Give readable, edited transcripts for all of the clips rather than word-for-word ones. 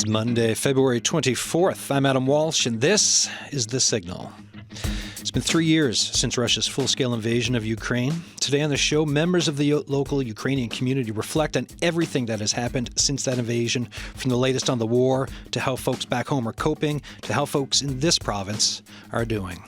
It's Monday, February 24th. I'm Adam Walsh, and this is The Signal. It's been 3 years since Russia's full-scale invasion of Ukraine. Today on the show, members of the local Ukrainian community reflect on everything that has happened since that invasion, from the latest on the war to how folks back home are coping to how folks in this province are doing.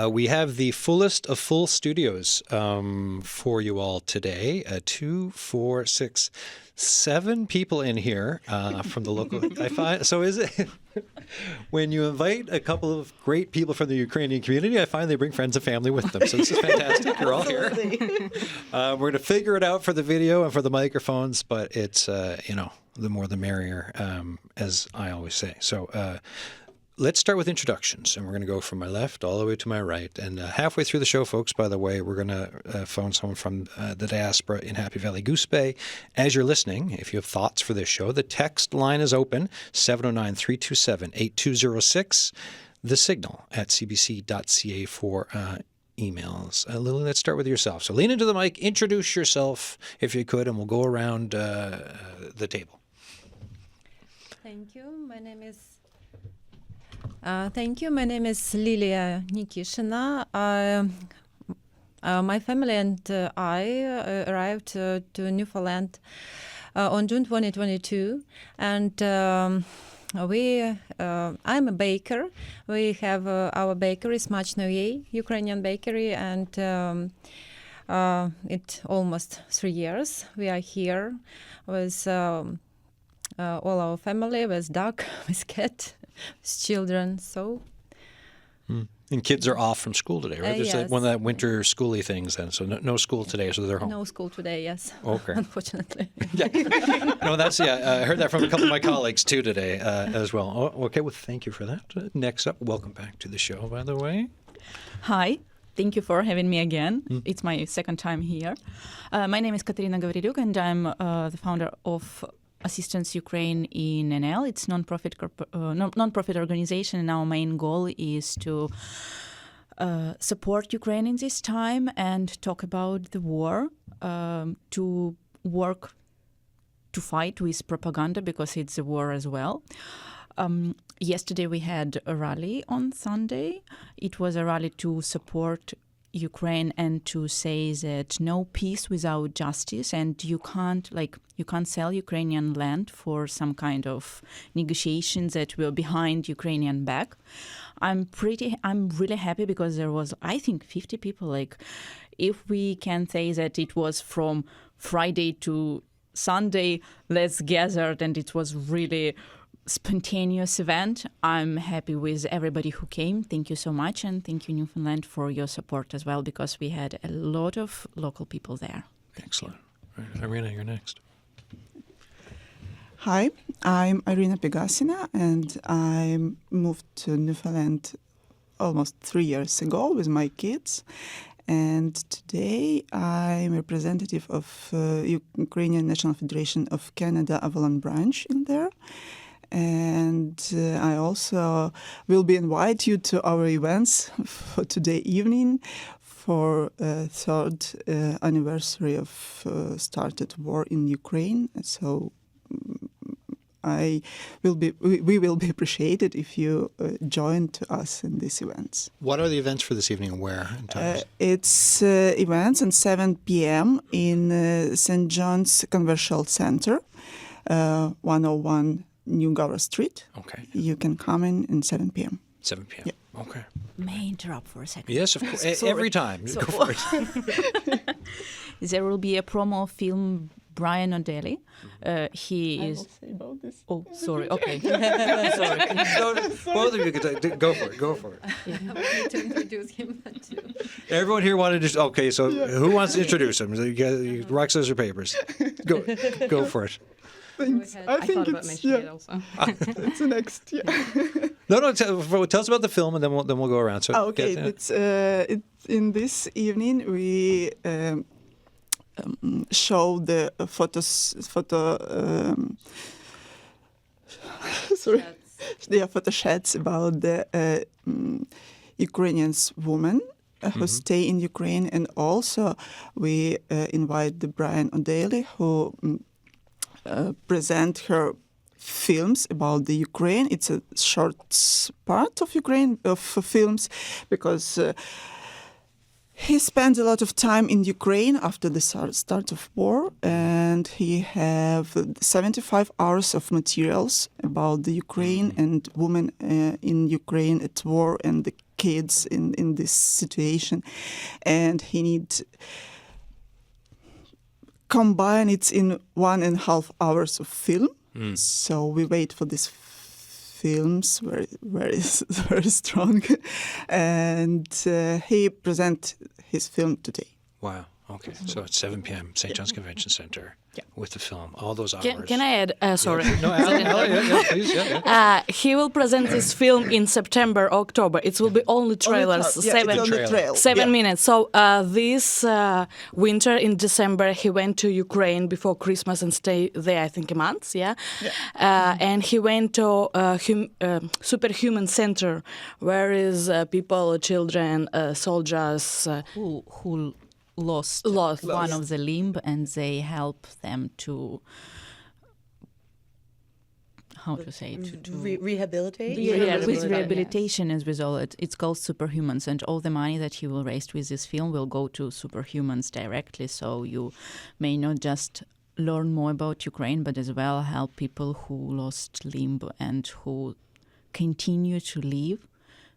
We have the fullest of full studios for you all today. 2, 4, 6, 7 people in here from the local. I find so is it when you invite a couple of great people from the Ukrainian community, I find they bring friends and family with them. So this is fantastic. You're all here. We're going to figure it out for the video and for the microphones, but it's the more the merrier, as I always say. So. Let's start with introductions, and we're going to go from my left all the way to my right. And halfway through the show, folks, by the way, we're going to phone someone from the diaspora in Happy Valley Goose Bay. As you're listening, if you have thoughts for this show, the text line is open, 709-327-8206, the signal at cbc.ca for emails. Lily, let's start with yourself. So lean into the mic, introduce yourself, if you could, and we'll go around the table. Thank you. My name is Lilia Nikishina. My family and I arrived to Newfoundland on June 2022, and I'm a baker. We have our bakery, Smacznoye, Ukrainian bakery, and it's almost 3 years. We are here with all our family, with dog, with cat. Children, so. And kids are off from school today, right? There's yes. one of that winter schooly things then. So no school today, so they're home. No school today, yes. Okay. Unfortunately. Yeah. No, I heard that from a couple of my colleagues too today as well. Oh, okay, well, thank you for that. Next up, welcome back to the show, by the way. Hi. Thank you for having me again. It's my second time here. My name is Katerina Gavriluk, and I'm the founder of Assistance Ukraine in NL. It's non-profit organization, and our main goal is to support Ukraine in this time and talk about the war, to work to fight with propaganda because it's a war as well. Yesterday we had a rally on Sunday. It was a rally to support Ukraine and to say that no peace without justice, and you can't sell Ukrainian land for some kind of negotiations that were behind Ukrainian back. I'm really happy because there was, I think, 50 people. If we can say that it was from Friday to Sunday, let's gather, and it was really spontaneous event. I'm happy with everybody who came. Thank you so much, and thank you, Newfoundland, for your support as well, because we had a lot of local people there. Excellent. Right. Irina, you're next. Hi, I'm Irina Pegasina, and I moved to Newfoundland almost 3 years ago with my kids. And today I'm representative of Ukrainian National Federation of Canada Avalon branch in there. And I also will be invite you to our events for today evening for third anniversary of started war in Ukraine. So we will be appreciated if you join to us in these events. What are the events for this evening and where and times? It's events at 7 p.m. in St. John's Commercial Center, 101 New Gower Street. Okay. You can come in 7 p.m. 7 p.m. Yeah. Okay. May I interrupt for a second? Yes, of course. Every time. Go for it. There will be a promo film. Brian O'Daly. He is. I will say about this. Oh, sorry. Okay. Sorry. Both of you can go for it. Go for it. Yeah. I need to introduce him too. Everyone here wanted to. Okay, so who wants to introduce him? So you rock, scissors, papers. Go for it. Thanks. I think thought about mentioning it also. it's the next. Yeah. No. Tell us about the film, and then we'll go around. So okay. It's in this evening we show the photo shots about the Ukrainians women who stay in Ukraine, and also we invite the Brian O'Daly, who present her films about the Ukraine. It's a short part of Ukraine of films because he spent a lot of time in Ukraine after the start of war, and he have 75 hours of materials about the Ukraine and women in Ukraine at war and the kids in this situation, and he need combine it in 1.5 hours of film. So we wait for these films, very strong, and he present his film today. Wow. Okay. So it's 7 p.m. St. John's Convention Center with the film. All those hours. Can I add? Sorry. No, yeah, please. Yeah. He will present this film in September, October. It will be only trailers, seven minutes. So this winter in December, he went to Ukraine before Christmas and stayed there, I think, a month. And he went to Superhuman Center, where is people, children, soldiers who lost one of the limb, and they help them to rehabilitate. With rehabilitation and with all it. It's called Superhumans, and all the money that he will raise with this film will go to Superhumans directly. So you may not just learn more about Ukraine, but as well help people who lost limb and who continue to live.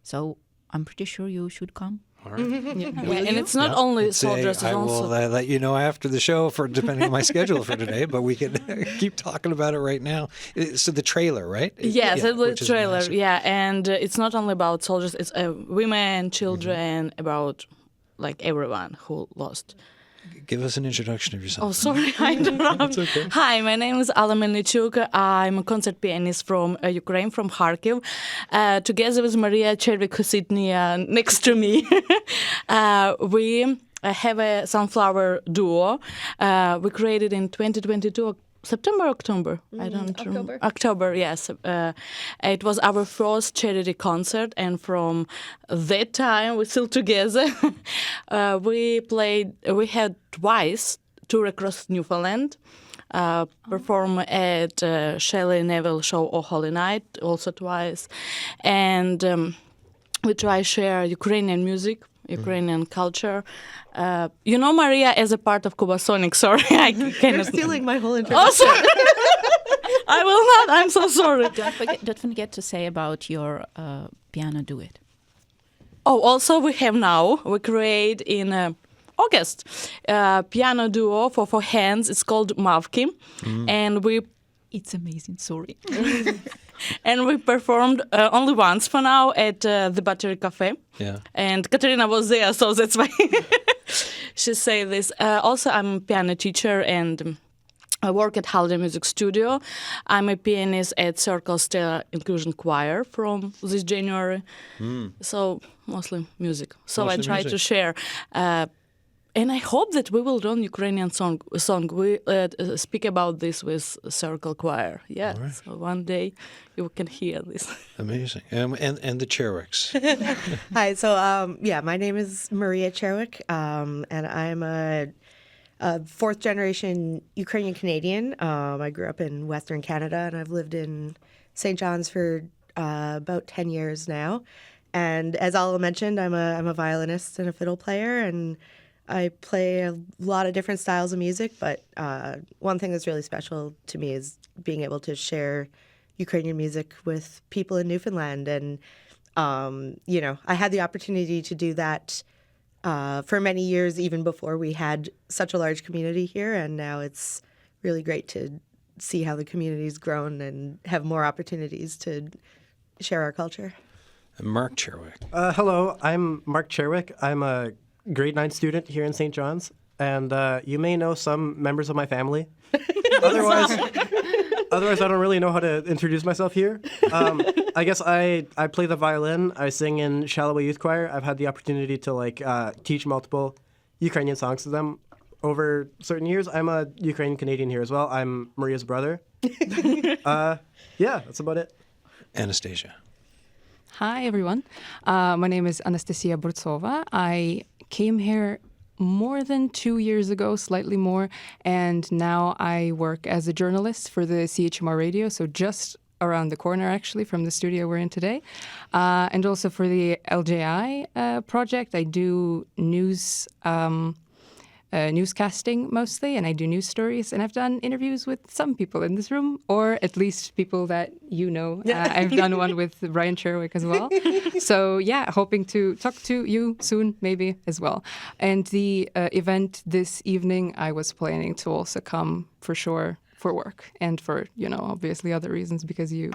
So I'm pretty sure you should come. All right. And it's not only soldiers. It's I also will let you know after the show, for depending on my schedule for today. But we can keep talking about it right now. So the trailer, right? Yes, the which is trailer. massive. Yeah, and it's not only about soldiers. It's women, children, about like everyone who lost. Give us an introduction of yourself. Oh, sorry, I interrupted. okay. Hi, my name is Alla Melnichuk. I'm a concert pianist from Ukraine, from Kharkiv. Together with Maria Chervik, who sits next to me, we have a sunflower duo. We created in 2022. September, October? I don't remember. October, yes. It was our first charity concert, and from that time, we're still together. We had twice tour across Newfoundland, perform at Shelley Neville show Oh Holy Night, also twice. And we try to share Ukrainian music, Ukrainian culture. You know Maria as a part of Kubasonic. Sorry, I cannot. You're stealing my whole introduction. Oh, sorry. I will not. I'm so sorry. Don't forget to say about your piano duet. Oh, also we create in August piano duo for hands. It's called Mavki, and It's amazing. Sorry. And we performed only once for now at the Battery Cafe. Yeah. And Katerina was there, so that's why she said this. Also, I'm a piano teacher and I work at Holiday Music Studio. I'm a pianist at Circle Stellar Inclusion Choir from this January. So mostly music. So Mostly I try music. to share. And I hope that we will learn Ukrainian song. We speak about this with Circle Choir. Yeah, All right. so one day you can hear this. Amazing. And the Cherwicks. Hi, so my name is Maria Cherwick, and I'm a fourth generation Ukrainian Canadian. I grew up in Western Canada, and I've lived in St. John's for about 10 years now. And as Alla mentioned, I'm a violinist and a fiddle player, and I play a lot of different styles of music, but one thing that's really special to me is being able to share Ukrainian music with people in Newfoundland. And, I had the opportunity to do that for many years, even before we had such a large community here. And now it's really great to see how the community's grown and have more opportunities to share our culture. And Mark Cherwick. Hello, I'm Mark Cherwick. I'm a grade 9 student here in St. John's, and you may know some members of my family. Otherwise, I don't really know how to introduce myself here. I guess I play the violin. I sing in Shallow Youth Choir. I've had the opportunity to teach multiple Ukrainian songs to them over certain years. I'm a Ukrainian Canadian here as well. I'm Maria's brother. That's about it. Anastasia. Hi, everyone. My name is Anastasia Burtsova. I came here more than 2 years ago, slightly more, and now I work as a journalist for the CHMR radio, so just around the corner, actually, from the studio we're in today. And also for the LJI project, I do newscasting mostly, and I do news stories, and I've done interviews with some people in this room, or at least people that you know. I've done one with Brian Cherwick as well. So yeah, hoping to talk to you soon, maybe as well. And the event this evening, I was planning to also come for sure for work and for, obviously other reasons, because you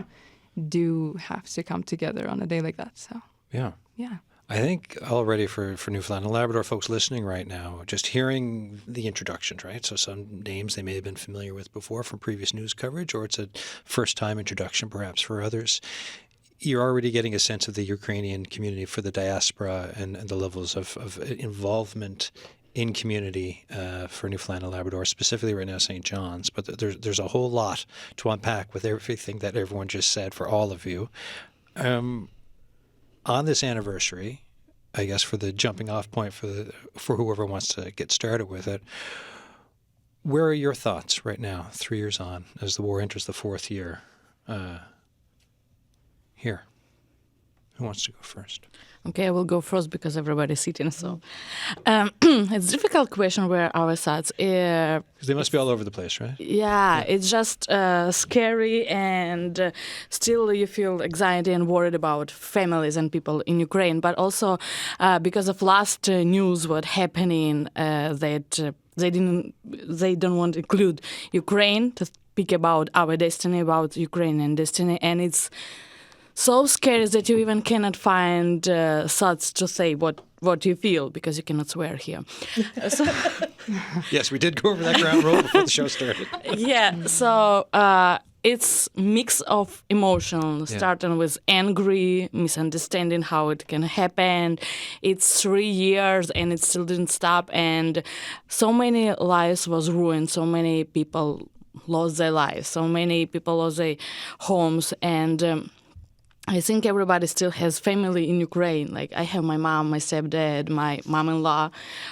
do have to come together on a day like that. So Yeah. yeah. I think already for Newfoundland and Labrador folks listening right now, just hearing the introductions, right? So some names they may have been familiar with before from previous news coverage, or it's a first-time introduction perhaps for others. You're already getting a sense of the Ukrainian community for the diaspora and the levels of involvement in community for Newfoundland and Labrador, specifically right now St. John's. But there's a whole lot to unpack with everything that everyone just said for all of you. On this anniversary, I guess for the jumping off point for whoever wants to get started with it, where are your thoughts right now, 3 years on, as the war enters the fourth year? Here. Who wants to go first? Okay, I will go first because everybody's sitting. So it's a difficult question where our thoughts. Because they must be all over the place, right? Yeah, it's just scary, and still you feel anxiety and worried about families and people in Ukraine. But also because of last news, what happening that they don't want to include Ukraine to speak about our destiny, about Ukrainian destiny, and it's so scary that you even cannot find thoughts to say what you feel, because you cannot swear here. Yes, we did go over that ground rule before the show started. Yeah, so it's mix of emotions, starting with angry, misunderstanding how it can happen. It's 3 years and it still didn't stop, and so many lives was ruined, so many people lost their lives, so many people lost their homes, and I think everybody still has family in Ukraine. Like I have my mom, my stepdad, my mom-in-law,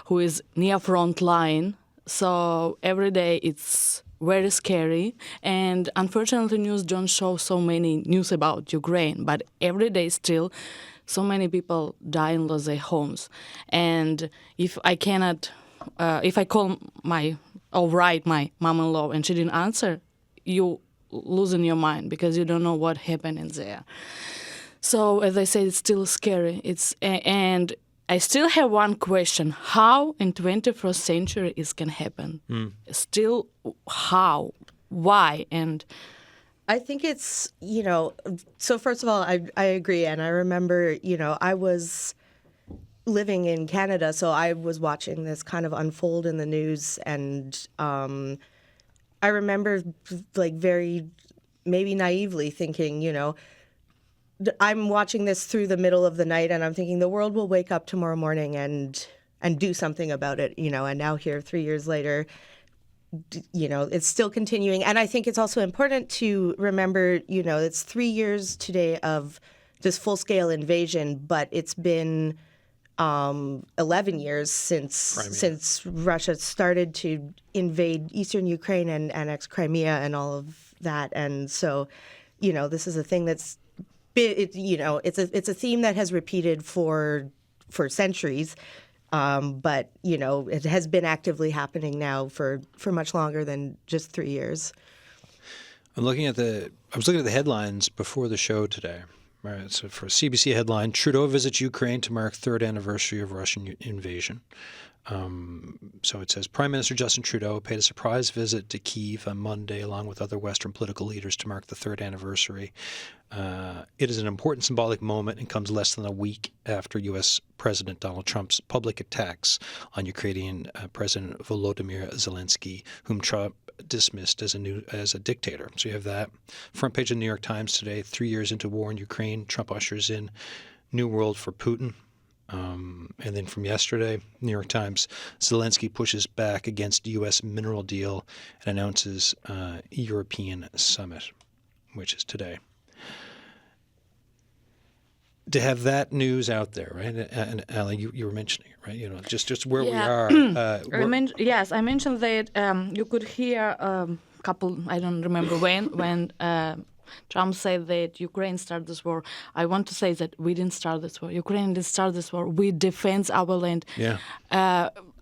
who is near front line. So every day it's very scary. And unfortunately, news don't show so many news about Ukraine. But every day still, so many people die and lose their homes. And if I cannot, if I call my mom-in-law and she didn't answer, you losing your mind because you don't know what happened in there. So as I said, it's still scary. And I still have one question: how in 21st century is can happen? Still, how, why, and I think it's, so first of all, I agree. And I remember, I was living in Canada, so I was watching this kind of unfold in the news, and I remember like very maybe naively thinking, I'm watching this through the middle of the night and I'm thinking the world will wake up tomorrow morning and do something about it, and now here 3 years later, it's still continuing. And I think it's also important to remember, it's 3 years today of this full-scale invasion, but it's been 11 years since Russia started to invade eastern Ukraine and annex Crimea and all of that. And so, this is a thing that's it's a theme that has repeated for centuries, but it has been actively happening now for much longer than just 3 years. I was looking at the headlines before the show today. Right, so for a CBC headline, Trudeau visits Ukraine to mark third anniversary of Russian invasion. So it says, Prime Minister Justin Trudeau paid a surprise visit to Kyiv on Monday, along with other Western political leaders, to mark the third anniversary. It is an important symbolic moment and comes less than a week after U.S. President Donald Trump's public attacks on Ukrainian President Volodymyr Zelensky, whom Trump dismissed as a dictator. So you have that. Front page of the New York Times today, 3 years into war in Ukraine, Trump ushers in new world for Putin. And then from yesterday, New York Times, Zelensky pushes back against U.S. mineral deal and announces European summit, which is today. to have that news out there, right? And Ali, you were mentioning it, right? You know, just where we Yeah. are. Yes, I mentioned that you could hear couple. I don't remember when Trump said that Ukraine started this war. I want to say that we didn't start this war. Ukraine didn't start this war. We defend our land. Yeah.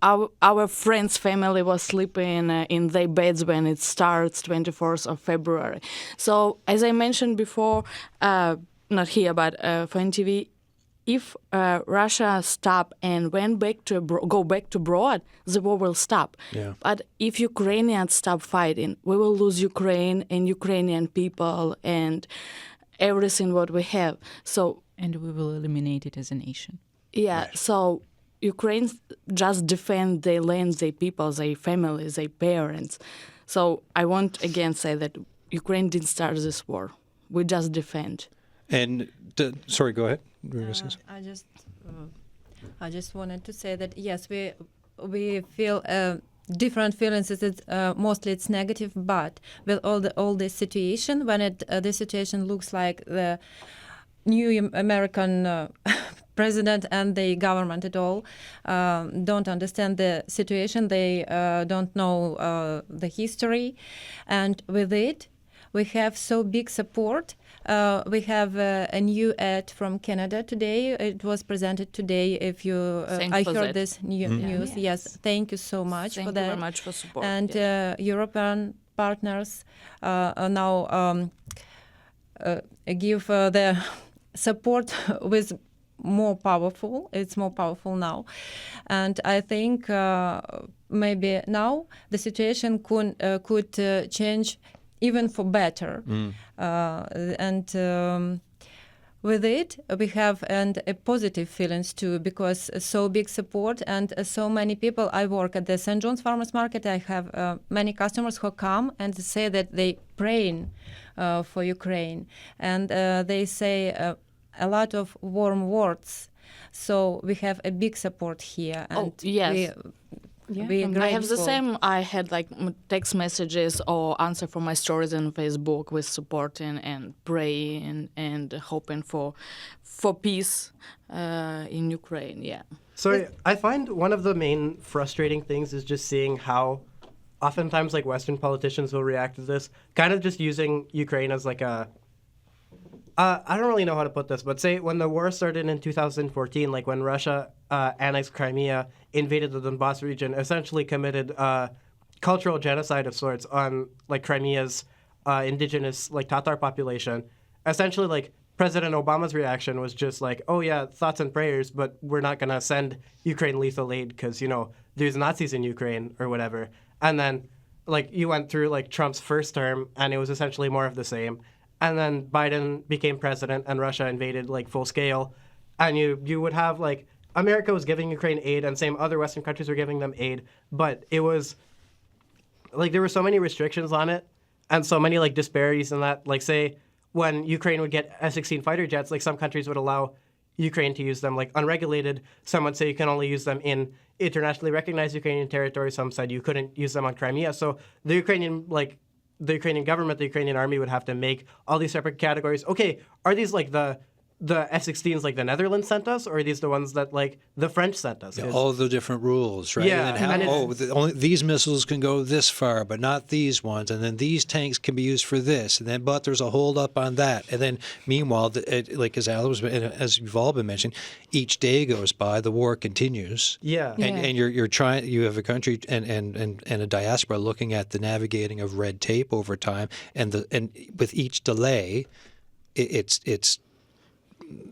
Our friends' family was sleeping in their beds when it starts 24th of February. So as I mentioned before, not here but for NTV, if Russia stop and go back to abroad, the war will stop. Yeah. But if Ukrainians stop fighting, we will lose Ukraine and Ukrainian people and everything what we have. So And we will eliminate it as a nation. yeah, so Ukraine just defend their land, their people, their families, their parents. So I want again say that Ukraine didn't start this war. We just defend. And sorry, go ahead. You were gonna say something? I just wanted to say that yes, we feel different feelings. It's mostly it's negative, but with all this situation, when the situation looks like the new American president and the government at all don't understand the situation. They don't know the history, and with it, we have so big support. We have a new ad from Canada today. It was presented today. If you, Thanks I for heard that. this news. Yes, thank you so much Thank for you that. very much for support. And European partners are now give the support with more powerful. It's more powerful now, and I think maybe now the situation could change even for better. And with it, we have a positive feelings too, because so big support and so many people. I work at the St. John's Farmers Market. I have many customers who come and say that they praying for Ukraine, and they say a lot of warm words. So we have a big support here. And yes. we I have the grateful. same. I had like text messages or answer for my stories on Facebook with supporting and praying and hoping for peace in Ukraine. Yeah. So I find one of the main frustrating things is just seeing how oftentimes like Western politicians will react to this, kind of just using Ukraine as like a I don't really know how to put this, but say when the war started in 2014, like when Russia annexed Crimea, invaded the Donbass region, essentially committed cultural genocide of sorts on like Crimea's indigenous like Tatar population. Essentially, like President Obama's reaction was just like, oh yeah, thoughts and prayers, but we're not going to send Ukraine lethal aid because, you know, there's Nazis in Ukraine or whatever. And then like you went through like Trump's first term and it was essentially more of the same. And then Biden became president and Russia invaded like full scale. And you would have like America was giving Ukraine aid and same other Western countries were giving them aid. But it was like there were so many restrictions on it and so many like disparities in that. Like say when Ukraine would get F-16 fighter jets, like some countries would allow Ukraine to use them like unregulated. Some would say you can only use them in internationally recognized Ukrainian territory. Some said you couldn't use them on Crimea. So the Ukrainian government, the Ukrainian army would have to make all these separate categories. Okay, are these like the F-16s like the Netherlands sent us, or are these the ones that like the French sent us? Yeah, all the different rules, right? Yeah, And how, and only these missiles can go this far, but not these ones. And then these tanks can be used for this. And then, but there's a hold up on that. And then, meanwhile, like as Al was, as you've all been mentioning, each day goes by, the war continues. Yeah. And you're trying. You have a country and a diaspora looking at the navigating of red tape over time, and with each delay, it's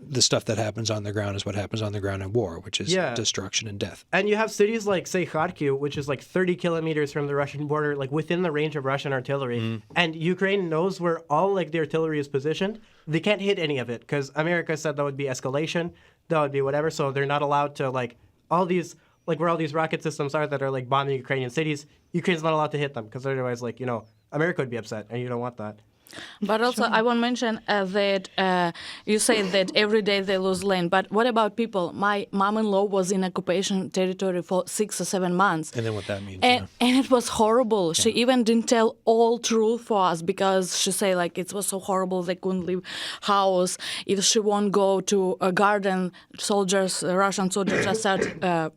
the stuff that happens on the ground is what happens on the ground in war, which is destruction and death. And you have cities like, say, Kharkiv, which is like 30 kilometers from the Russian border, like within the range of Russian artillery. And Ukraine knows where all like the artillery is positioned. They can't hit any of it because America said that would be escalation, that would be whatever. So they're not allowed to like all these, like where all these rocket systems are that are like bombing Ukrainian cities, Ukraine's not allowed to hit them because otherwise, like, you know, America would be upset and you don't want that. But also, I want to mention that you say that every day they lose land. But what about people? My mom-in-law was in occupation territory for 6 or 7 months. And then what that means. And it was horrible. She even didn't tell all truth for us because she said, like, it was so horrible. They couldn't leave house. If she won't go to a garden, Russian soldiers just start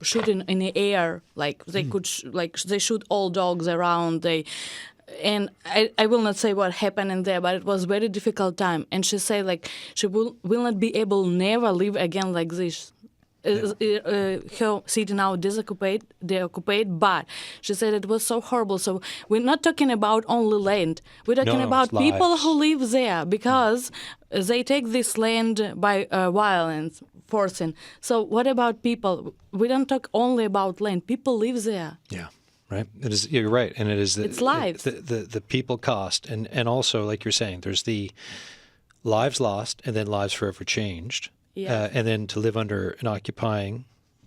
shooting in the air. Like, they could, they shoot all dogs around. And I will not say what happened in there, but it was very difficult time. And she said, like, she will not be able never live again like this. Her city now deoccupied, but she said it was so horrible. So we're not talking about only land. We're talking about people lives. who live there because they take this land by violence, forcing. So what about people? We don't talk only about land. People live there. Yeah. Right. It is. You're right, and it is. It's lives. The people cost, and also, like you're saying, there's the lives lost, and then lives forever changed, and then to live under an occupying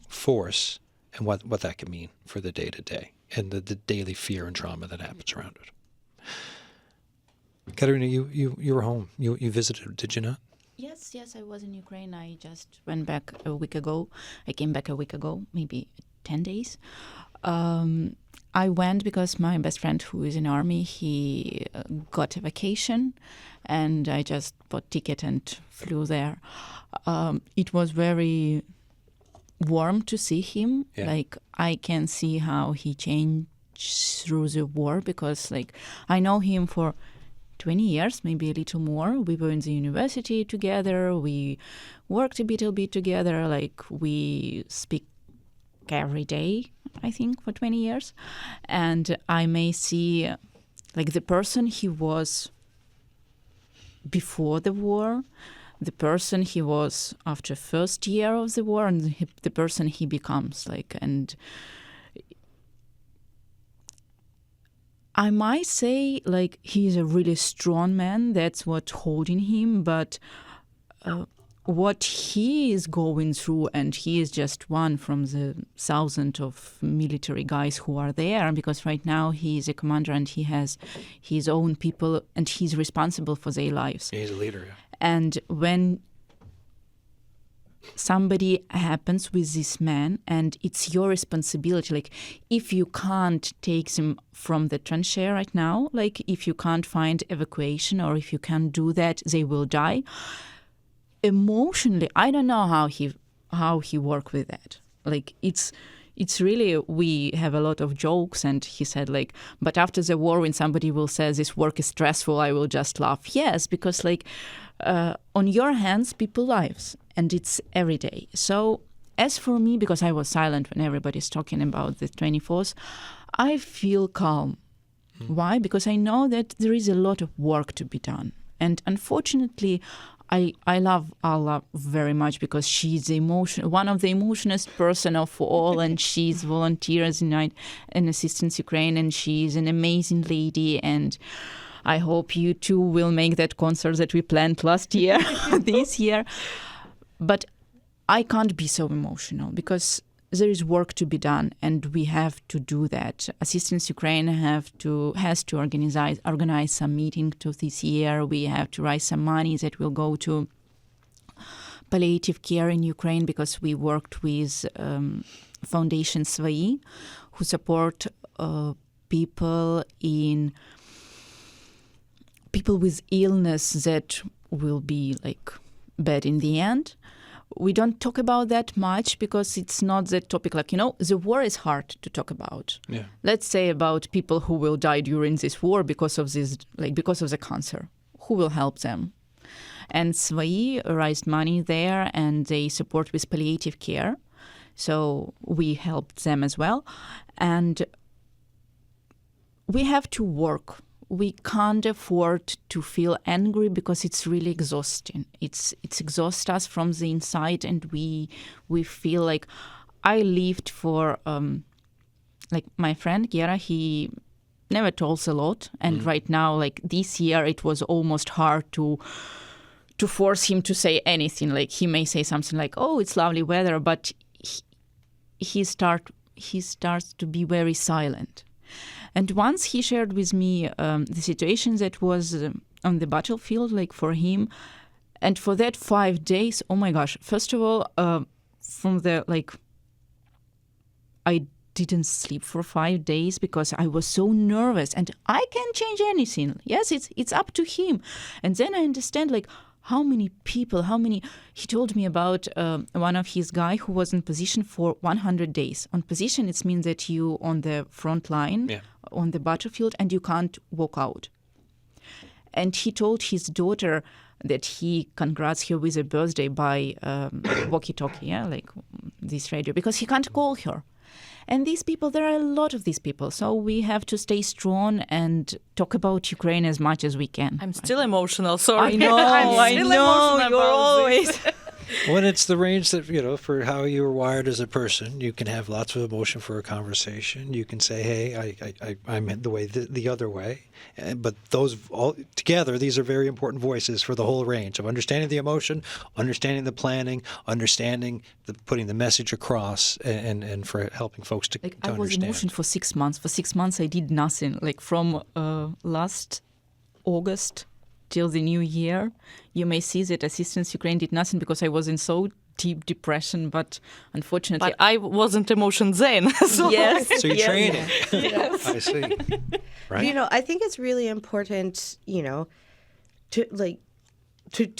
force, and what that can mean for the day to day, and the daily fear and trauma that happens around it. Katerina, you were home. You visited, did you not? Yes, I was in Ukraine. I just went back a week ago. I came back a week ago, maybe 10 days. I went because my best friend who is in army, he got a vacation and I just bought ticket and flew there. It was very warm to see him. Yeah. Like, I can see how he changed through the war because, like, I know him for 20 years, maybe a little more. We were in the university together. We worked a little bit together. Like, we speak every day, I think, for 20 years. And I may see, like, the person he was before the war, the person he was after first year of the war, and the person he becomes, like, and I might say, like, he's a really strong man. That's what's holding him. But what he is going through, and he is just one from the thousands of military guys who are there, because right now he is a commander and he has his own people and he's responsible for their lives. He's a leader. Yeah. And when somebody happens with this man, and it's your responsibility, like, if you can't take them from the tranchee right now, like, if you can't find evacuation or if you can't do that, they will die. Emotionally, I don't know how he worked with that. Like, it's really, we have a lot of jokes, and he said, like, but after the war, when somebody will say this work is stressful, I will just laugh. Yes, because, like, on your hands, people lives, and it's every day. So as for me, because I was silent when everybody's talking about the 24th, I feel calm. Why? Because I know that there is a lot of work to be done. And unfortunately, I love Allah very much because she's one of the emotionless person of all, and she's volunteers in Assistance Ukraine, and she's an amazing lady, and I hope you too will make that concert that we planned last year, this year. But I can't be so emotional because there is work to be done, and we have to do that. Assistance Ukraine has to organize some meeting to this year. We have to raise some money that will go to palliative care in Ukraine, because we worked with Foundation Svai, who support people with illness that will be, like, bad in the end. We don't talk about that much because it's not that topic. Like, the war is hard to talk about. Yeah. Let's say about people who will die during this war because of the cancer. Who will help them? And Svai raised money there, and they support with palliative care. So we helped them as well. And we have to work. We can't afford to feel angry because it's really exhausting. It's exhausts us from the inside, and we feel like I lived for like my friend Gera. He never talks a lot, and right now, like this year, it was almost hard to force him to say anything. Like, he may say something like, "Oh, it's lovely weather," but he starts to be very silent. And once he shared with me the situation that was on the battlefield, like for him. And for that 5 days, oh my gosh, first of all, from the, like, I didn't sleep for 5 days because I was so nervous, and I can't change anything. Yes, it's up to him. And then I understand, like, how many people, he told me about one of his guy who was in position for 100 days. On position, it means that you on the front line, on the battlefield, and you can't walk out. And he told his daughter that he congrats her with a birthday by walkie-talkie, like this radio, because he can't call her. And these people, there are a lot of these people. So we have to stay strong and talk about Ukraine as much as we can. I'm still emotional, sorry. I know, I'm still emotional you're about always... this. When it's the range that, for how you were wired as a person, you can have lots of emotion for a conversation. You can say, hey, I'm the way, the other way. But those all together, these are very important voices for the whole range of understanding the emotion, understanding the planning, understanding putting the message across, and for helping folks to I was understand. emotional for 6 months. For 6 months, I did nothing. Like from last August till the new year, you may see that Assistance Ukraine did nothing because I was in so deep depression, but unfortunately... But I wasn't emotion then. So. Yes. So you're training. Yes. I see. Right? I think it's really important, to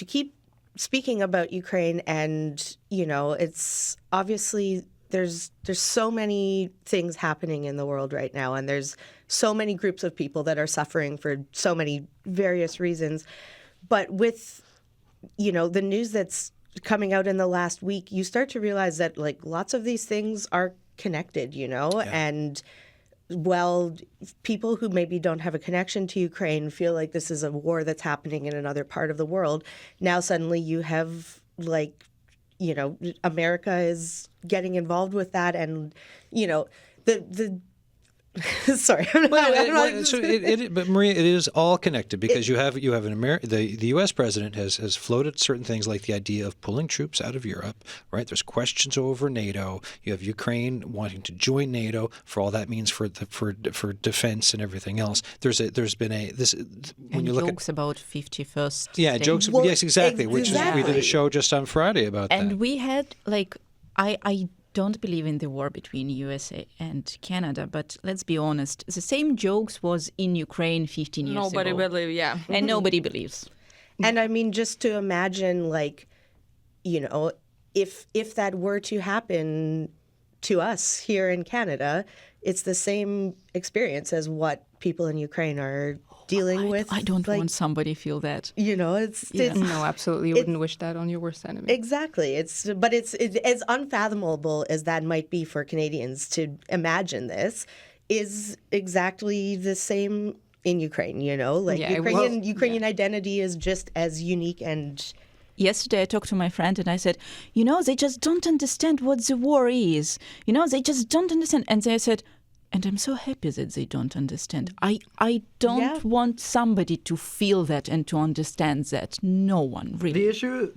keep speaking about Ukraine, and, it's obviously there's so many things happening in the world right now, and there's so many groups of people that are suffering for so many various reasons. But with, the news that's coming out in the last week, you start to realize that, like, lots of these things are connected, and people who maybe don't have a connection to Ukraine feel like this is a war that's happening in another part of the world. Now suddenly you have, like, America is getting involved with that, and, the sorry. But Maria, it is all connected because you have the U.S. president has floated certain things like the idea of pulling troops out of Europe. Right? There's questions over NATO. You have Ukraine wanting to join NATO for all that means for defense and everything else. There's been when you look jokes about 51st. state. Jokes. Well, yes, exactly. Which we did a show just on Friday about that. And we had I don't believe in the war between USA and Canada, but let's be honest, the same jokes was in Ukraine 15 years Nobody ago. believes, yeah. And nobody believes. And I mean, just to imagine, like, if that were to happen to us here in Canada, it's the same experience as what people in Ukraine are dealing with. I don't want somebody to feel that. It's No, absolutely. You wouldn't wish that on your worst enemy. exactly. It's as unfathomable as that might be for Canadians to imagine this, is exactly the same in Ukraine. Like Ukrainian identity is just as unique. And yesterday I talked to my friend and I said, they just don't understand what the war is. They just don't understand. And they said, and I'm so happy that they don't understand. I don't want somebody to feel that and to understand that. No one, really.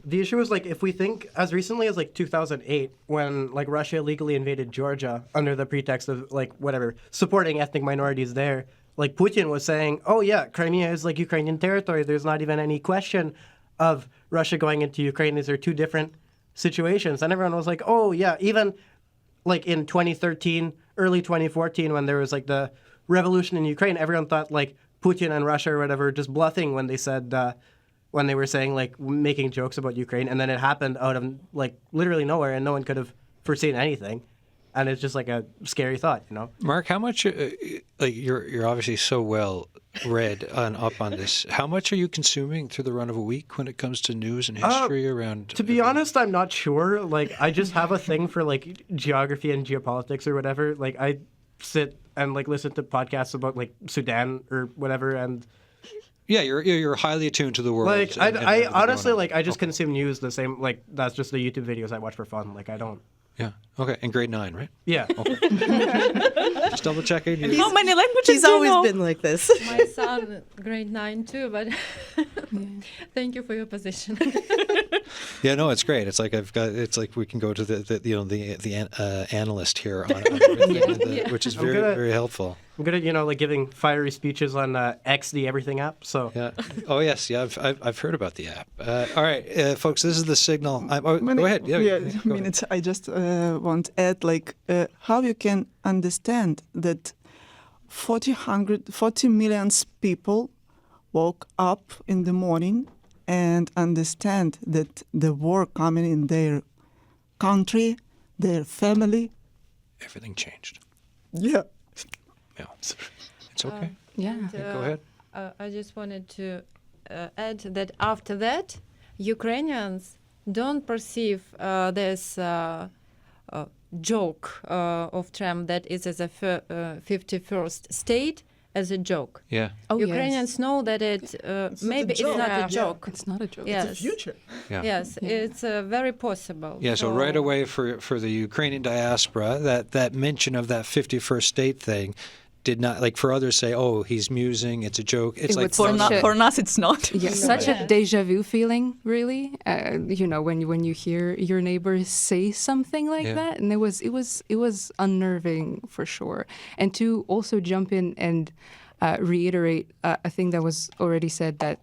The issue is, like, if we think as recently as, like, 2008, when, like, Russia illegally invaded Georgia under the pretext of, like, whatever, supporting ethnic minorities there, like, Putin was saying, oh, yeah, Crimea is, like, Ukrainian territory. There's not even any question of Russia going into Ukraine. These are two different situations. And everyone was like, oh, yeah, even, like, in 2013, early 2014, when there was, like, the revolution in Ukraine, everyone thought, like, Putin and Russia or whatever just bluffing when they said, when they were saying, like, making jokes about Ukraine. And then it happened out of, like, literally nowhere, and no one could have foreseen anything. And it's just, like, a scary thought, Mark, how much, you're obviously so well read up on this. How much are you consuming through the run of a week when it comes to news and history around? To be honest, I'm not sure. Like, I just have a thing for, like, geography and geopolitics or whatever. Like, I sit and, like, listen to podcasts about, like, Sudan or whatever, and yeah, you're highly attuned to the world. Like, I honestly, like, I just consume news the same. Like, that's just the YouTube videos I watch for fun. Like, I don't. Yeah. Okay. In grade 9, right? Yeah. Okay. Just double checking. How many languages he's do you always know? been like this. My son, grade 9 too, but thank you for your position. Yeah, no, it's great. It's like it's like we can go to the analyst here on everything, which is very helpful. I'm good at like giving fiery speeches on X, the everything app. So yeah. Oh yes, yeah. I've heard about the app. All right, folks. This is the signal. Go ahead. Yeah. Go ahead. I just want to add how you can understand that 40 million people woke up in the morning and understand that the war coming in their country, their family. Everything changed. Yeah. Yeah. It's okay. And, go ahead. I just wanted to add that after that, Ukrainians don't perceive this joke of Trump that is as a 51st state as a joke. Yeah. Oh, Ukrainians know that maybe it's not a joke. It's not a joke. Yes. It's the future. Yeah. Yes, it's very possible. Yeah, so right away for the Ukrainian diaspora, that mention of that 51st state thing did not, like for others say, oh, he's musing, it's a joke. It's like For us, it's not. Yeah, such a deja vu feeling, really. When you hear your neighbors say something like that, and it was unnerving for sure. And to also jump in and reiterate a thing that was already said, that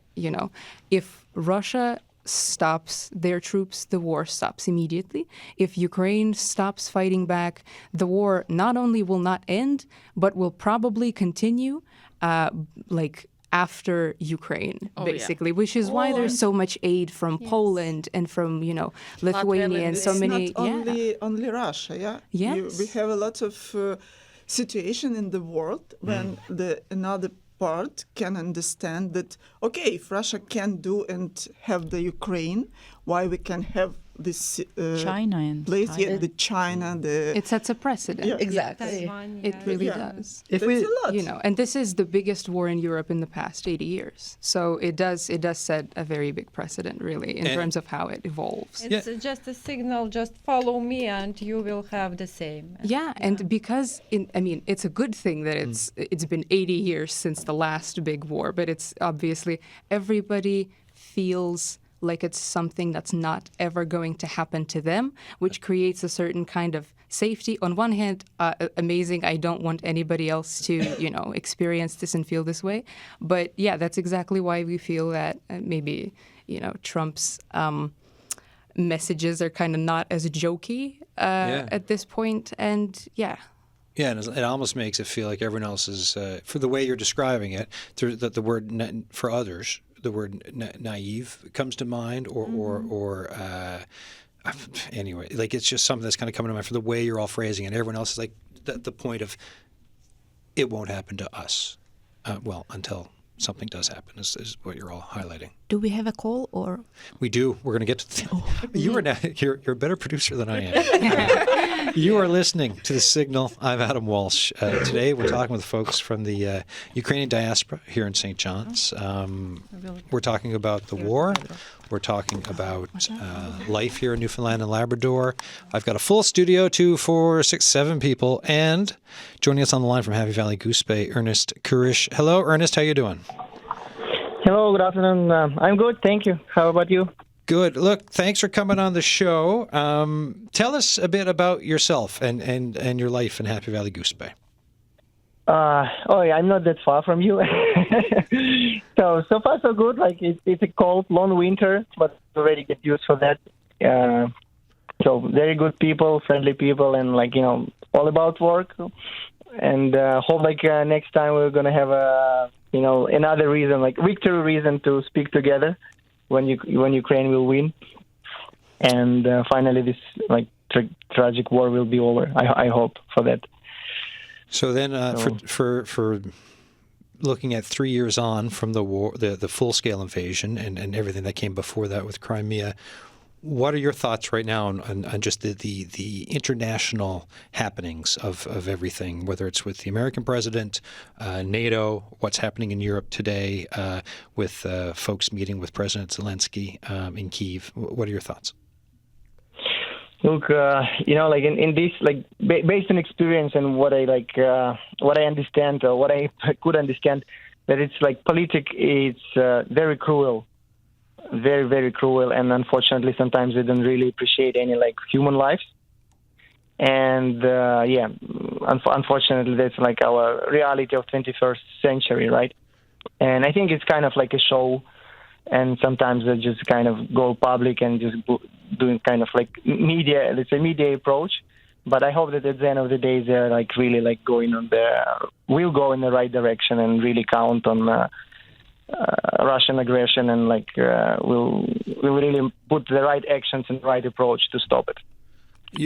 if Russia stops their troops, the war stops immediately. If Ukraine stops fighting back, the war not only will not end, but will probably continue, after Ukraine, basically, which is why there's so much aid from Poland and from, Lithuania and so many. It's not only Russia, yeah? Yes. We have a lot of situation in the world when another part can understand that, okay, if Russia can do and have the Ukraine, why we can have this China and place, Thailand. the China, It sets a precedent. Yeah. Exactly. Taiwan, It really Yeah. does. if That's we a lot. And this is the biggest war in Europe in the past 80 years. So it does set a very big precedent, really, in terms of how it evolves. It's just a signal, just follow me and you will have the same. Yeah, and because it's a good thing that it's been 80 years since the last big war, but it's obviously everybody feels like it's something that's not ever going to happen to them, which creates a certain kind of safety. On one hand, amazing. I don't want anybody else to, experience this and feel this way. But yeah, that's exactly why we feel that maybe, Trump's messages are kind of not as jokey at this point. And yeah. Yeah, and it almost makes it feel like everyone else is, for the way you're describing it, the word for others, the word naive comes to mind, or anyway, like it's just something that's kind of coming to mind for the way you're all phrasing it. Everyone else is like the point of it won't happen to us, until something does happen is what you're all highlighting. Do we have a call or? We do. We're going to get to you're a better producer than I am. You are listening to The Signal. I'm Adam Walsh. Today we're talking with folks from the Ukrainian diaspora here in St. John's. We're talking about the war. We're talking about life here in Newfoundland and Labrador. I've got a full studio, 2, 4, 6, 7 people. And joining us on the line from Happy Valley Goose Bay, Ernest Kurish. Hello, Ernest. How you doing? Hello, good afternoon. I'm good, thank you. How about you? Good. Look, thanks for coming on the show. Tell us a bit about yourself and your life in Happy Valley Goose Bay. I'm not that far from you. so far so good. Like it's a cold, long winter, but already get used for that. So very good people, friendly people, and all about work. And hope next time we're gonna have another reason, like victory reason to speak together when Ukraine will win, and finally this tragic war will be over. I hope for that. So then, for looking at 3 years on from the war, the full scale invasion, and everything that came before that with Crimea, what are your thoughts right now on just the international happenings of everything, whether it's with the American president, NATO, what's happening in Europe today, with folks meeting with President Zelensky in Kyiv? What are your thoughts? Look, in this, based on experience and what I understand, or what I could understand, that it's politics is very cruel very, very cruel, and unfortunately sometimes they don't really appreciate any like human lives. And unfortunately that's like our reality of 21st century, right? And I think it's kind of like a show, and sometimes they just kind of go public and just doing kind of like media, let's say media approach. But I hope that at the end of the day, they're like really like will go in the right direction and really count on Russian aggression, and like will really put the right actions and the right approach to stop it.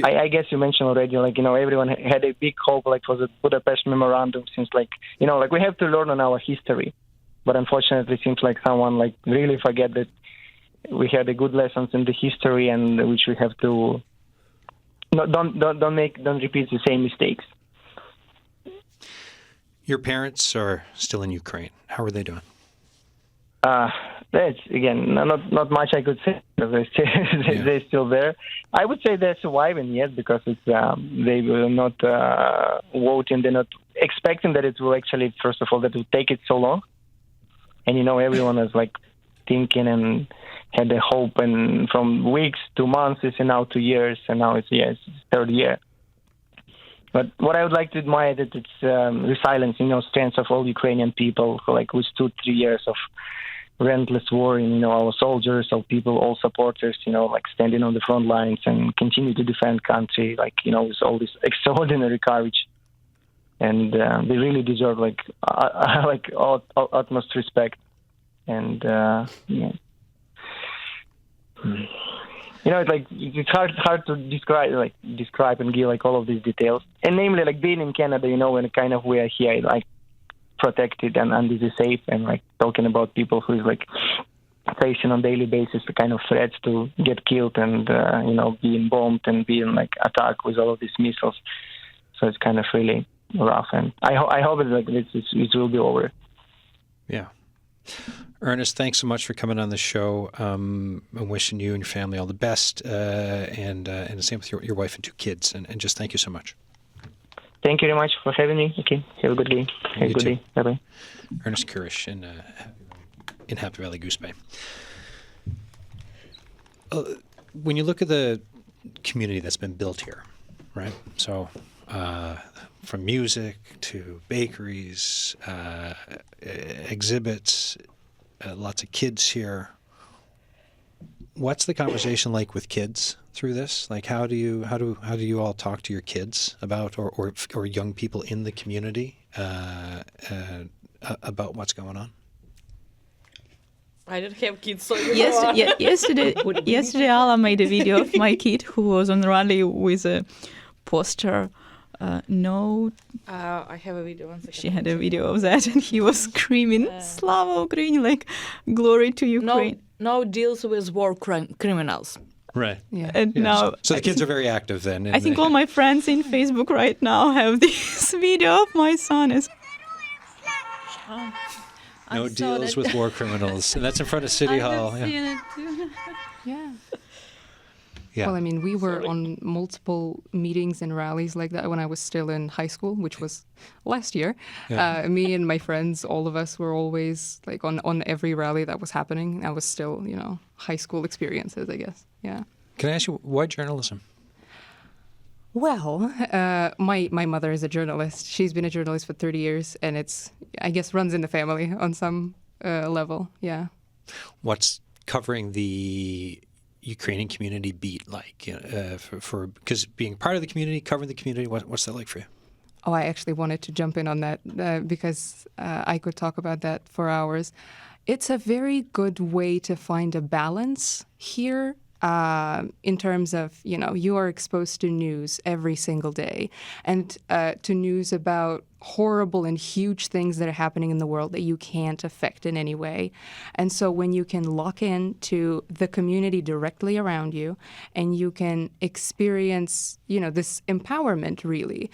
I guess you mentioned already, like, everyone had a big hope, like, for the Budapest Memorandum, since, like, like we have to learn on our history. But unfortunately, it seems like someone, like, really forget that we had a good lessons in the history, and which we have to don't repeat the same mistakes. Your parents are still in Ukraine. How are they doing? That's, again, not much I could say. They're still there. I would say they're surviving, yes, because it's they will not voting. They're not expecting that it will actually, first of all, that it will take it so long. And, everyone is like thinking and had a hope, and from weeks to months, and now 2 years, and now it's third year. But what I would like to admire that it's resilience, strength of all Ukrainian people who like withstood 3 years of relentless war, in our soldiers, our people, all supporters, like standing on the front lines and continue to defend country, like, with all this extraordinary courage. And they really deserve like utmost respect. And it's hard to describe and give like all of these details. And namely, like being in Canada, when kind of we are here, like protected and this is safe, and like talking about people who is like facing on daily basis the kind of threats to get killed and being bombed and being like attacked with all of these missiles. So it's kind of really rough, and I hope it's like it will be over. Yeah. Ernest, thanks so much for coming on the show. I'm wishing you and your family all the best, and the same with your wife and 2 kids. And just thank you so much. Thank you very much for having me. Okay, have a good day. Have a good day. Bye-bye. Ernest Kurish in Happy Valley Goose Bay. When you look at the community that's been built here, right? So from music to bakeries, exhibits, lots of kids here. What's the conversation like with kids through this? Like, how do you all talk to your kids about, or young people in the community about what's going on? I don't have kids, so yesterday Ala made a video of my kid who was on rally with a poster. I have a video. 1 second. She had a video of that, and he was screaming "Slava Ukraini!" like "Glory to Ukraine." No deals with war criminals. Right. Yeah. And now, so the kids are very active then. I think all my friends in Facebook right now have this video of my son is. No deals with war criminals, and that's in front of City Hall. Yeah. Yeah. Well, I mean, we were on multiple meetings and rallies like that when I was still in high school, which was last year. Yeah. Me and my friends, all of us were always like on every rally that was happening. That was still, high school experiences, I guess. Yeah. Can I ask you, why journalism? Well, my mother is a journalist. She's been a journalist for 30 years, and I guess, runs in the family on some level. Yeah. What's covering the Ukrainian community beat like because being part of the community, covering the community, what's that like for you? Oh, I actually wanted to jump in on that because I could talk about that for hours. It's a very good way to find a balance here in terms of, you are exposed to news every single day, and to news about horrible and huge things that are happening in the world that you can't affect in any way. And so when you can lock in to the community directly around you, and you can experience, this empowerment, really,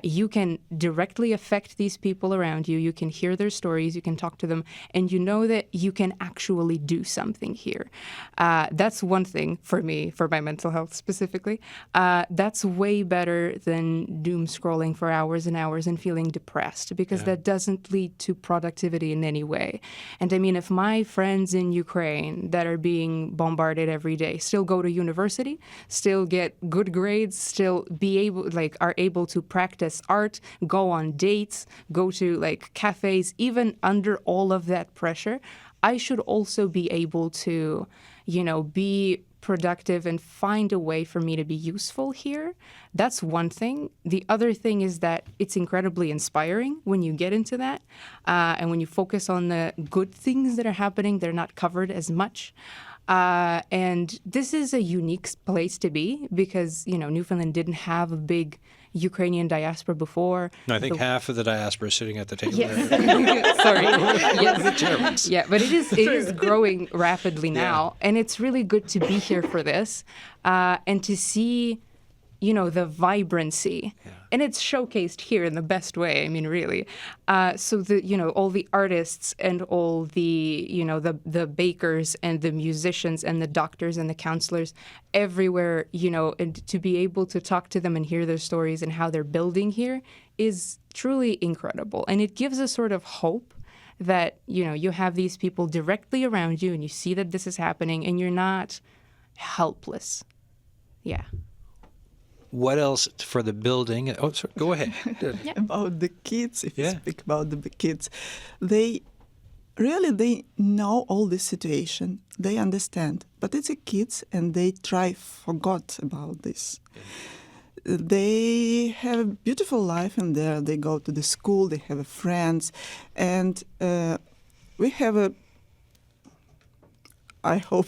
you can directly affect these people around you. You can hear their stories, you can talk to them, and you know that you can actually do something here. That's one thing for me, for my mental health specifically. That's way better than doom scrolling for hours and hours and feeling feeling depressed, because that doesn't lead to productivity in any way. And I mean, if my friends in Ukraine that are being bombarded every day still go to university, still get good grades, still are able to practice art, go on dates, go to like cafes, even under all of that pressure, I should also be able to, be productive and find a way for me to be useful here. That's one thing. The other thing is that it's incredibly inspiring when you get into that. And when you focus on the good things that are happening, they're not covered as much. And this is a unique place to be because, Newfoundland didn't have a big Ukrainian diaspora before. No, I think half of the diaspora is sitting at the table Yes. there. Sorry. Yes. The Cherwiks. Yeah, but it is growing rapidly now, and it's really good to be here for this and to see, the vibrancy. Yeah. And it's showcased here in the best way. I mean, really. So all the artists and all the, the bakers and the musicians and the doctors and the counselors everywhere, and to be able to talk to them and hear their stories and how they're building here is truly incredible. And it gives a sort of hope that, you have these people directly around you and you see that this is happening and you're not helpless. Yeah. What else for the building? Oh, sorry, go ahead. About the kids, if you speak about the kids, they know all this situation. They understand. But it's the kids, and they forgot about this. Yeah. They have a beautiful life in there. They go to the school, they have friends. And we have I hope,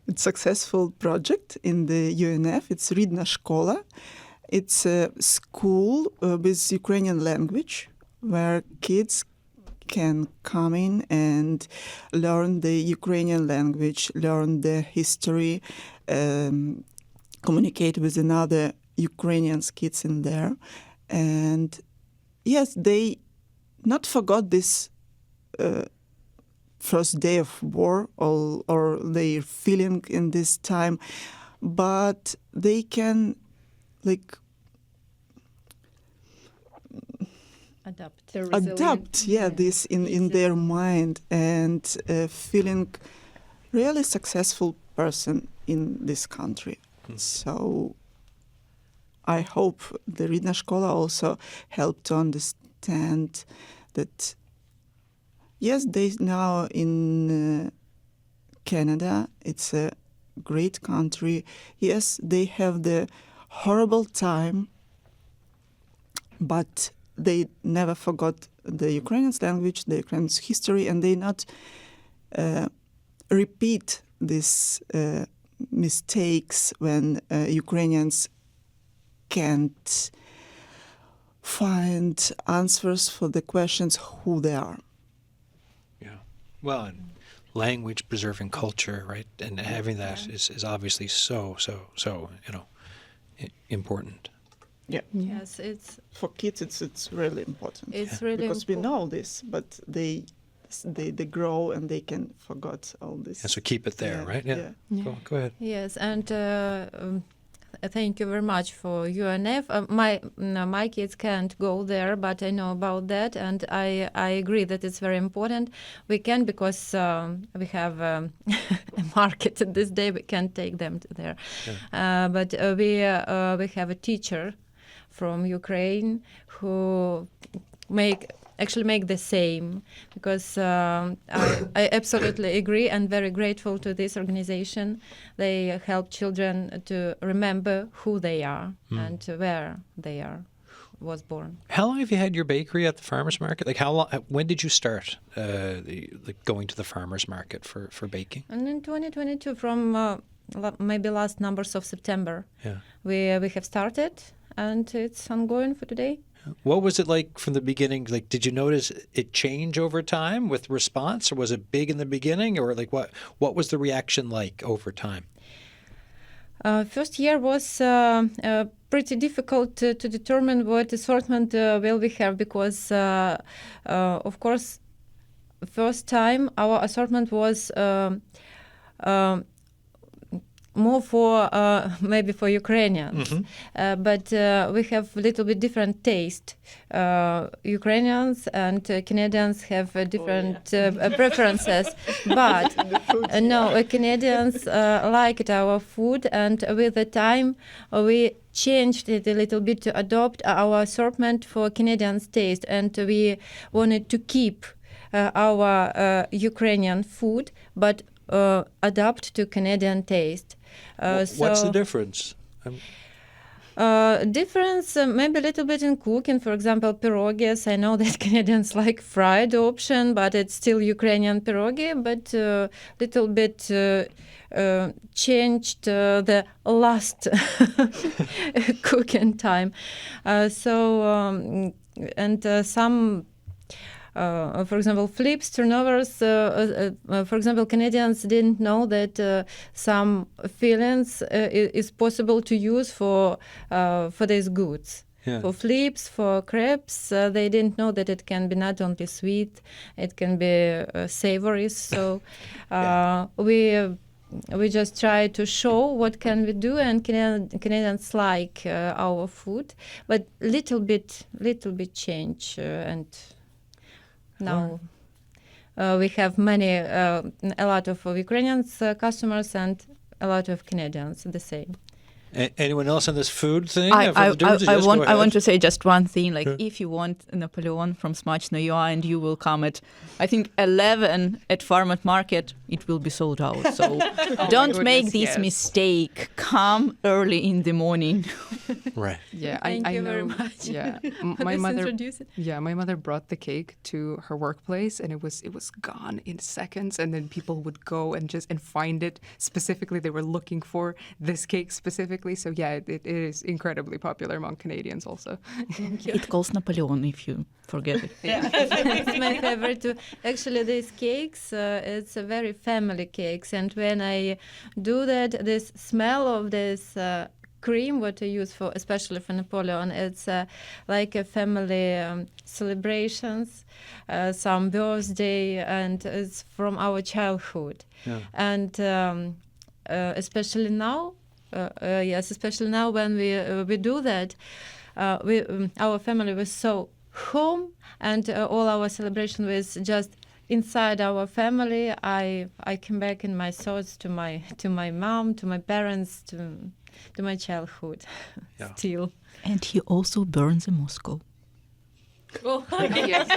it's successful project in the UNF. It's Ridna Shkola. It's a school with Ukrainian language where kids can come in and learn the Ukrainian language, learn the history, communicate with another Ukrainian kids in there. And yes, they not forgot this first day of war or their feeling in this time, but they can adapt this in their mind and feeling really successful person in this country. So I hope the Ridna Shkola also helped to understand that yes, they now in Canada, it's a great country. Yes, they have the horrible time, but they never forgot the Ukrainian language, the Ukrainian history, and they not repeat these mistakes when Ukrainians can't find answers for the questions who they are. Well, and language preserving culture, right? And having that is obviously so important. Yeah. Yes, it's for kids. It's really important. It's really because we know this, but they grow and they can forget all this. And so keep it there, right? Yeah. Go ahead. Yes, and thank you very much for UNF. My kids can't go there, but I know about that, and I agree that it's very important. We can because we have a market this day. We can't take them to there, but we have a teacher from Ukraine who make the same, because I absolutely agree and very grateful to this organization. They help children to remember who they are and where they was born. How long have you had your bakery at the farmers market? Like how long? When did you start going to the farmers market for baking? And in 2022, from maybe last numbers of September, we have started, and it's ongoing for today. What was it like from the beginning? Like, did you notice it change over time with response, or was it big in the beginning, or like what was the reaction like over time? First year was pretty difficult to determine what assortment will we have, because of course first time our assortment was more for maybe for Ukrainians, but we have a little bit different taste. Ukrainians and Canadians have different preferences, but no, Canadians liked our food, and with the time we changed it a little bit to adopt our assortment for Canadians' taste, and we wanted to keep our Ukrainian food, but adapt to Canadian taste. What's the difference? Difference maybe a little bit in cooking. For example, pierogies. I know that Canadians like fried option, but it's still Ukrainian pierogi, but little bit changed the last cooking time. Some for example, flips, turnovers. For example, Canadians didn't know that some fillings is possible to use for these goods. Yeah. For flips, for crepes, they didn't know that it can be not only sweet, it can be savory. So we just try to show what can we do, and Canadians like our food, but little bit change and. Now we have a lot of Ukrainians customers and a lot of Canadians the same. Anyone else on this food thing? I want to say just one thing. Like, if you want Napoleon from Smacznoja and you will come at, I think, 11 at Farmers Market, it will be sold out. So don't make this mistake. Come early in the morning. Right. Yeah, Thank you know, very much. Yeah, my mother brought the cake to her workplace, and it was gone in seconds. And then people would go and find it specifically. They were looking for this cake specifically. So yeah, it is incredibly popular among Canadians also. It calls Napoleon if you forget it. It's my favorite too. Actually, these cakes, it's a very family cakes, and when I do that, this smell of this cream, what I use for, especially for Napoleon, it's like a family celebrations, some birthday, and it's from our childhood. Yeah. And especially now. Especially now when we do that, our family was so home, and all our celebration was just inside our family. I came back in my thoughts to my mom, to my parents, to my childhood. Yeah. Still. And he also burns in Moscow. Oh, yes.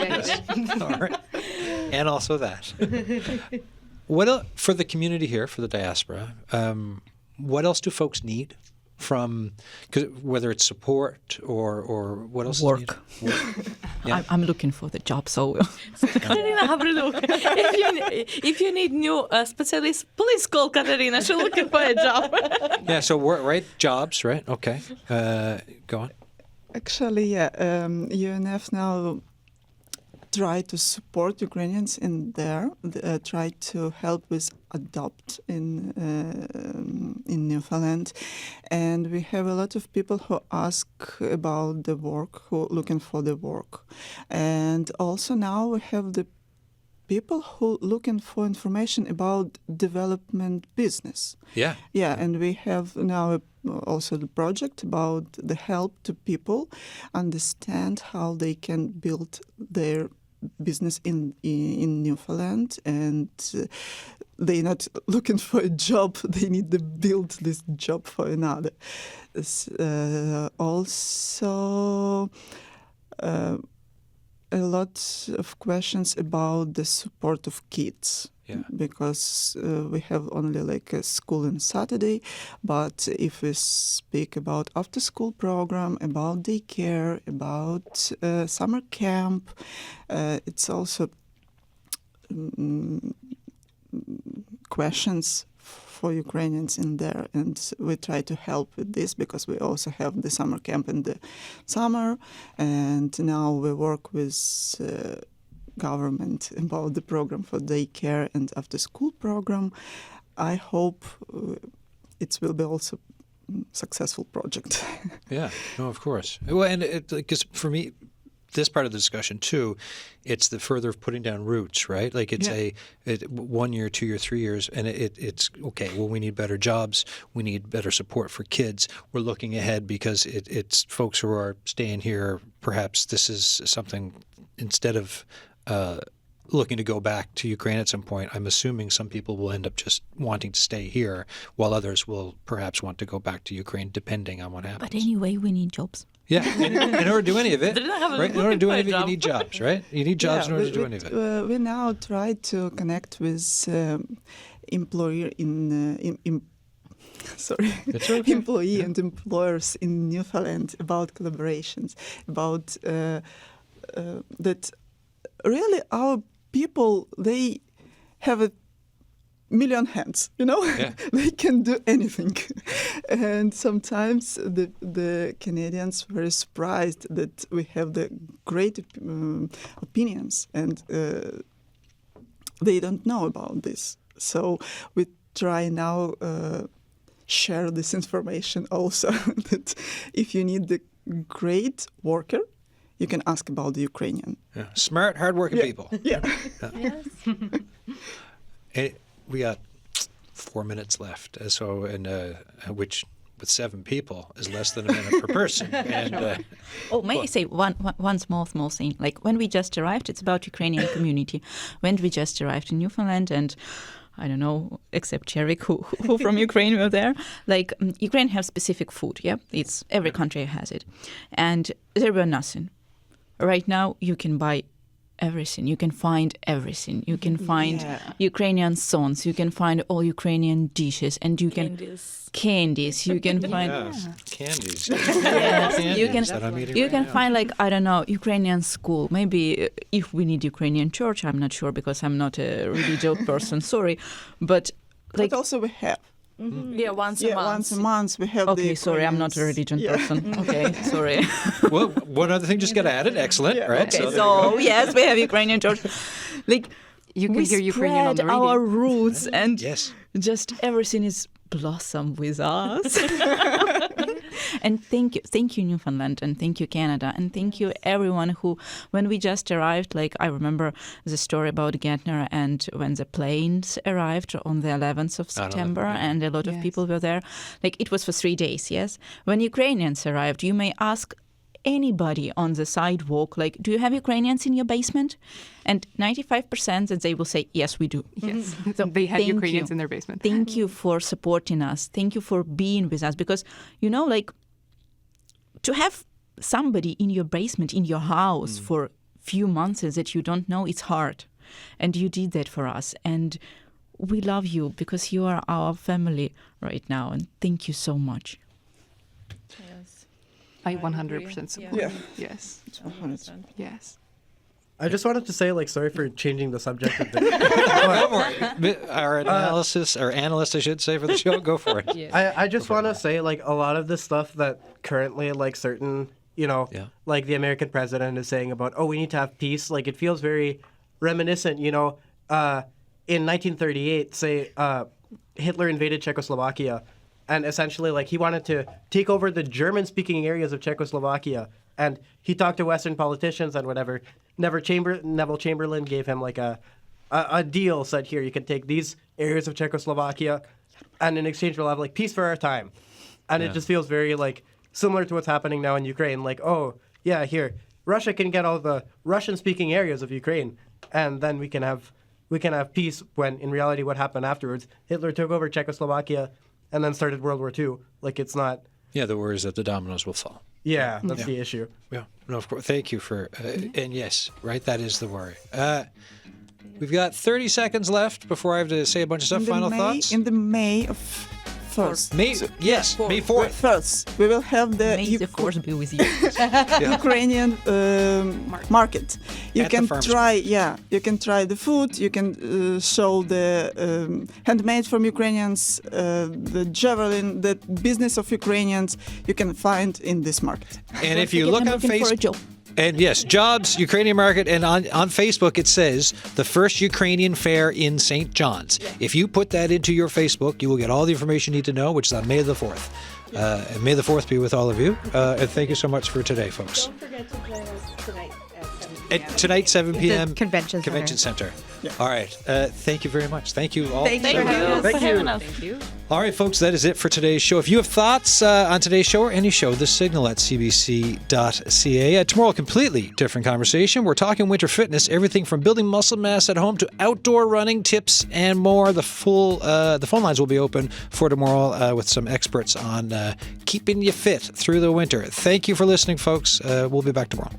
All right. And also that. What else, for the community here, for the diaspora, what else do folks need from, whether it's support or what else? Work. Yeah. I'm looking for the job, so. Katerina, have a look. If you need new specialists, please call Katerina. She's looking for a job. Yeah, so right, jobs, right? Okay. Go on. Actually, UNF now try to support Ukrainians in there, try to help with adopt in Newfoundland, and we have a lot of people who ask about the work, who looking for the work, and also now we have the people who looking for information about development business. Yeah. Yeah, and we have now also the project about the help to people understand how they can build their business in Newfoundland, and they're not looking for a job, they need to build this job for another. Also a lot of questions about the support of kids. Yeah. Because we have only like a school on Saturday, but if we speak about after-school program, about daycare, about summer camp, it's also questions for Ukrainians in there, and we try to help with this because we also have the summer camp in the summer, and now we work with government about the program for daycare and after-school program. I hope it will be also successful project. Yeah, no, of course. Well, and because for me, this part of the discussion too, it's the further putting down roots, right? Like it's 1 year, 2 year, 3 years, and it's okay. Well, we need better jobs. We need better support for kids. We're looking ahead because it's folks who are staying here. Perhaps this is something instead of looking to go back to Ukraine at some point. I'm assuming some people will end up just wanting to stay here, while others will perhaps want to go back to Ukraine, depending on what happens. But anyway, we need jobs. Yeah, in order to do any of it, right? In order to do any of it, you job. need jobs, right? You need jobs in order to do any of it. We now try to connect with employer That's okay. employee and employers in Newfoundland about collaborations, about that really our people, they have a million hands, Yeah. They can do anything. And sometimes the Canadians were surprised that we have the great opinions and they don't know about this. So we try now share this information also that if you need the great worker, you can ask about the Ukrainian. Yeah. Smart, hardworking people. Yeah. Yes. We got 4 minutes left, which with 7 people is less than a minute per person. And May I say one small thing? Like when we just arrived, it's about Ukrainian community. When we just arrived in Newfoundland, and I don't know, except Chervik, who from Ukraine were there. Like Ukraine has specific food. Yeah, it's every country has it, and there were nothing. Right now, you can buy everything. You can find everything. You can find Ukrainian songs. You can find all Ukrainian dishes, and you can candies. You can find candies. yes, you can. That I'm eating You right can now. find like I don't know Ukrainian school. Maybe if we need Ukrainian church, I'm not sure because I'm not a religious person. Sorry, but like But also we have. Yeah, once a month. Once a month we have the okay, sorry, I'm not a religion person. Okay, sorry. Well, one other thing just got added. Excellent, right? Okay, there you so yes, we have Ukrainian church. Like You can we hear Ukrainian on spread the radio. our roots and Yes. just everything is blossom with us. And thank you Newfoundland, and thank you Canada, and thank you everyone who, when we just arrived, like I remember the story about Gantner, and when the planes arrived on the 11th of September, and a lot of Yes. people were there, like it was for 3 days, yes? When Ukrainians arrived, you may ask anybody on the sidewalk, like, do you have Ukrainians in your basement? And 95% that they will say, yes, we do. Yes, So they had thank Ukrainians you. in their basement. Thank you for supporting us. Thank you for being with us. Because, like, to have somebody in your basement, in your house for few months that you don't know, it's hard. And you did that for us. And we love you because you are our family right now. And thank you so much. Yes. I 100% support. Yeah. Yes. 100%. Yes. I just wanted to say, like, sorry for changing the subject of the. Go for it. Our analyst, I should say, for the show. Go for it. Yes. I just want to say, like, a lot of the stuff that currently, like, certain, Yeah. like the American president is saying about, we need to have peace, like, it feels very reminiscent, in 1938, say, Hitler invaded Czechoslovakia, and essentially, like, he wanted to take over the German-speaking areas of Czechoslovakia, and he talked to Western politicians and whatever. Neville Chamberlain gave him, like, a deal, said, here, you can take these areas of Czechoslovakia, and in exchange we'll have, like, peace for our time. And it just feels very, like, similar to what's happening now in Ukraine. Like, here, Russia can get all the Russian-speaking areas of Ukraine, and then we can have peace, when in reality what happened afterwards, Hitler took over Czechoslovakia and then started World War II. Like, it's not... Yeah, the worry is that the dominoes will fall. Yeah, that's the issue. Yeah, no, of course. Thank you for, and yes, right, that is the worry. We've got 30 seconds left before I have to say a bunch of stuff. Final thoughts? In the May of 1st. May 4th. First, we will have the May the force be with you. Ukrainian market. You At the can farmers try, you can try the food. You can show the handmade from Ukrainians, the javelin, the business of Ukrainians. You can find in this market. And if you Forget look I'm on looking for a Facebook, job. and yes, jobs, Ukrainian market, and on Facebook it says the first Ukrainian fair in St. John's. If you put that into your Facebook, you will get all the information you need to know, which is on May the 4th. And may the 4th be with all of you. And thank you so much for today, folks. Don't forget to join us tonight Tonight, 7 p.m. Convention Center. Yeah. All right. Thank you very much. Thank you all. Thank you for having us. Thank you. All right, folks, that is it for today's show. If you have thoughts on today's show or any show, the signal at cbc.ca. Tomorrow, a completely different conversation. We're talking winter fitness, everything from building muscle mass at home to outdoor running tips and more. The phone lines will be open for tomorrow with some experts on keeping you fit through the winter. Thank you for listening, folks. We'll be back tomorrow.